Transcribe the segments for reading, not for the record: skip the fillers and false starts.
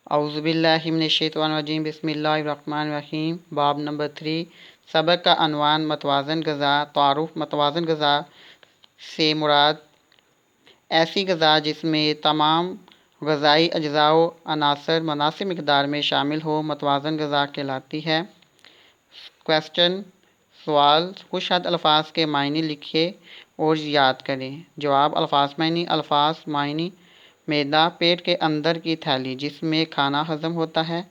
اعوذ باللہ من الشیطان الرجیم بسم اللہ الرحمن الرحیم۔ باب نمبر 3، سبق کا عنوان متوازن غذا۔ تعارف۔ متوازن غذا سے مراد ایسی غذا جس میں تمام غذائی اجزاء و عناصر مناسب مقدار میں شامل ہو متوازن غذا کہلاتی ہے۔ کویسچن سوال، کچھ حد الفاظ کے معنی لکھیں اور یاد کریں۔ جواب۔ الفاظ معنی۔ الفاظ معنی: معدہ، پیٹ کے اندر کی تھیلی جس میں کھانا ہضم ہوتا ہے۔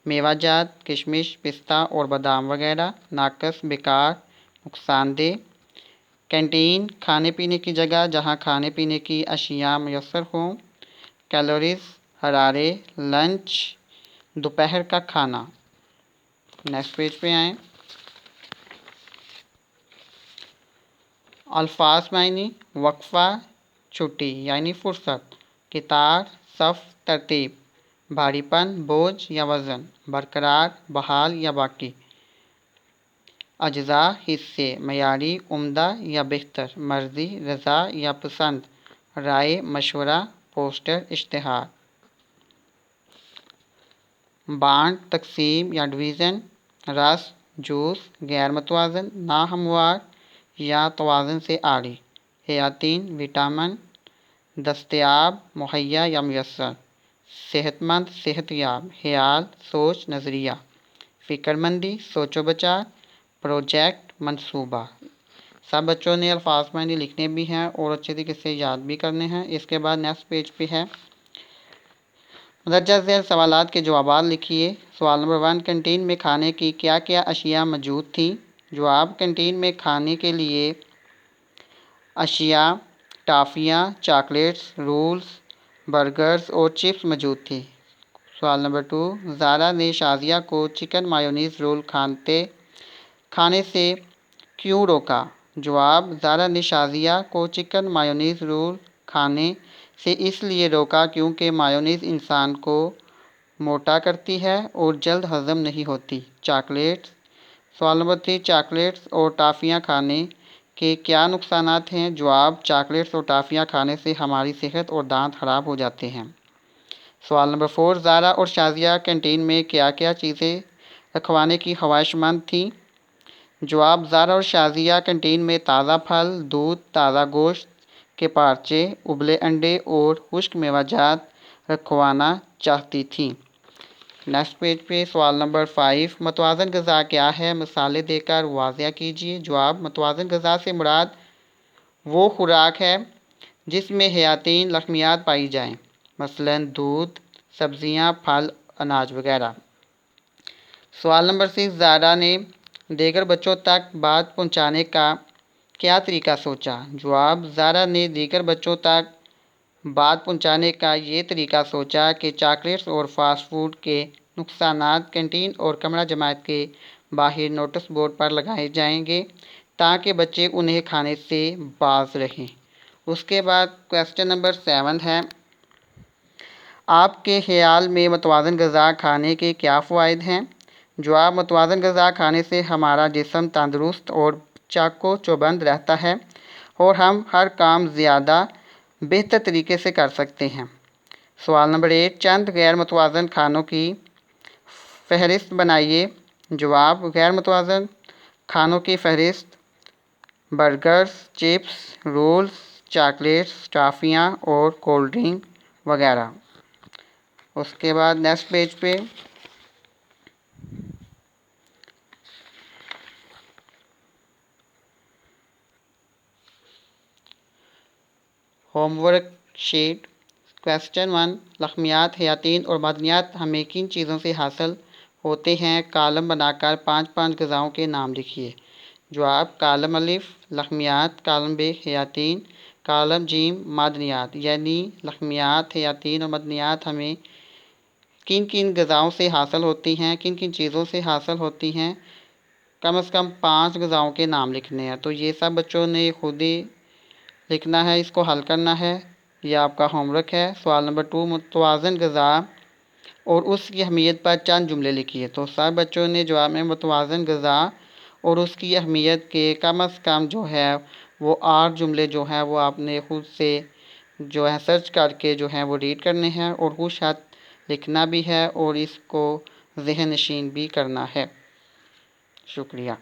میوہ جات، کشمش، پستہ اور بادام وغیرہ۔ ناقص، بیکار، نقصان دہ۔ کینٹین، کھانے پینے کی جگہ جہاں کھانے پینے کی اشیاء میسر ہوں۔ کیلوریز، حرارے۔ لنچ، دوپہر کا کھانا۔ نیکسٹ پیج پہ آئیں۔ الفاظ معنی: وقفہ، چھٹی یعنی فرصت۔ قطار، صف، ترتیب۔ بھاری پن، بوجھ یا وزن۔ برقرار، بحال یا باقی۔ اجزاء، حصے۔ معیاری، عمدہ یا بہتر۔ مرضی، رضا یا پسند۔ رائے، مشورہ، پوسٹر، اشتہار۔ بانٹ، تقسیم یا ڈویژن۔ رس، جوس۔ غیر متوازن، ناہموار یا توازن سے عاری۔ حیاتین، وٹامن۔ دستیاب، مہیا یا میسر۔ صحت مند، صحت یاب۔ خیال، سوچ، نظریہ۔ فکر مندی، سوچ و بچار۔ پروجیکٹ، منصوبہ۔ سب بچوں نے الفاظ معنی لکھنے بھی ہیں اور اچھے طریقے سے یاد بھی کرنے ہیں۔ اس کے بعد نیکسٹ پیج پہ ہے مندرجہ ذیل سوالات کے جوابات لکھیے۔ سوال نمبر 1، کینٹین میں کھانے کی کیا کیا اشیاء موجود تھیں؟ جواب: کینٹین میں کھانے کے لیے اشیاء ٹافیاں، چاکلیٹس، رولز، برگرز اور چپس موجود تھی۔ سوال نمبر 2، زارا نے شازیہ کو چکن مایونیز رول کھانے سے کیوں روکا؟ جواب: زارا نے شازیہ کو چکن مایونیز رول کھانے سے اس لیے روکا کیونکہ مایونیز انسان کو موٹا کرتی ہے اور جلد ہضم نہیں ہوتی۔ چاکلیٹس۔ سوال نمبر 3، چاکلیٹس اور ٹافیاں کھانے کے کیا نقصانات ہیں؟ جواب: چاکلیٹس اور ٹافیاں کھانے سے ہماری صحت اور دانت خراب ہو جاتے ہیں۔ سوال نمبر 4، زارا اور شازیہ کینٹین میں کیا کیا چیزیں رکھوانے کی خواہش مند تھیں؟ جواب: زارا اور شازیہ کینٹین میں تازہ پھل، دودھ، تازہ گوشت کے پارچے، ابلے انڈے اور خشک میوہ جات رکھوانا چاہتی تھیں۔ نیکسٹ پیج پہ سوال نمبر 5، متوازن غذا کیا ہے؟ مثالیں دے کر واضح کیجیے۔ جواب: متوازن غذا سے مراد وہ خوراک ہے جس میں حیاتین لحمیات پائی جائیں، مثلاً دودھ، سبزیاں، پھل، اناج وغیرہ۔ سوال نمبر 6، زارا نے دیگر بچوں تک بات پہنچانے کا کیا طریقہ سوچا؟ جواب: زارا نے دیگر بچوں تک بات پہنچانے کا یہ طریقہ سوچا کہ چاکلیٹس اور فاسٹ فوڈ کے نقصانات کینٹین اور کمرہ جماعت کے باہر نوٹس بورڈ پر لگائے جائیں گے تاکہ بچے انہیں کھانے سے باز رہیں۔ اس کے بعد کویسچن نمبر 7 ہے، آپ کے خیال میں متوازن غذا کھانے کے کیا فوائد ہیں؟ جواب: متوازن غذا کھانے سے ہمارا جسم تندرست اور چاق و چوبند رہتا ہے اور ہم ہر کام زیادہ بہتر طریقے سے کر سکتے ہیں۔ سوال نمبر 8، چند غیر متوازن کھانوں کی فہرست بنائیے۔ جواب: غیر متوازن کھانوں کی فہرست: برگرز، چپس، رولز، چاکلیٹس، ٹافیاں اور کولڈ ڈرنک وغیرہ۔ اس کے بعد نیکسٹ پیج پہ ہوم ورک شیٹ۔ کویسچن 1، لحمیات، حیاتین اور معدنیات ہمیں کن چیزوں سے حاصل ہوتے ہیں؟ کالم بنا کر 5 غذاؤں کے نام لکھیے۔ جواب: کالم الف لحمیات، کالم ب حیاتین، کالم جیم معدنیات۔ یعنی لحمیات، حیاتین اور معدنیات ہمیں کن کن غذاؤں سے حاصل ہوتی ہیں، کن کن چیزوں سے حاصل ہوتی ہیں؟ کم از کم 5 غذاؤں کے نام لکھنے ہیں۔ تو یہ سب بچوں نے خود ہی لکھنا ہے، اس کو حل کرنا ہے، یہ آپ کا ہوم ورک ہے۔ سوال نمبر 2، متوازن غذا اور اس کی اہمیت پر چند جملے لکھیے۔ تو سب بچوں نے جواب میں متوازن غذا اور اس کی اہمیت کے کم از کم جو ہے وہ 8 جملے جو ہیں وہ آپ نے خود سے جو ہے سرچ کر کے جو ہیں وہ ریڈ کرنے ہیں اور کچھ حد لکھنا بھی ہے اور اس کو ذہن نشین بھی کرنا ہے۔ شکریہ۔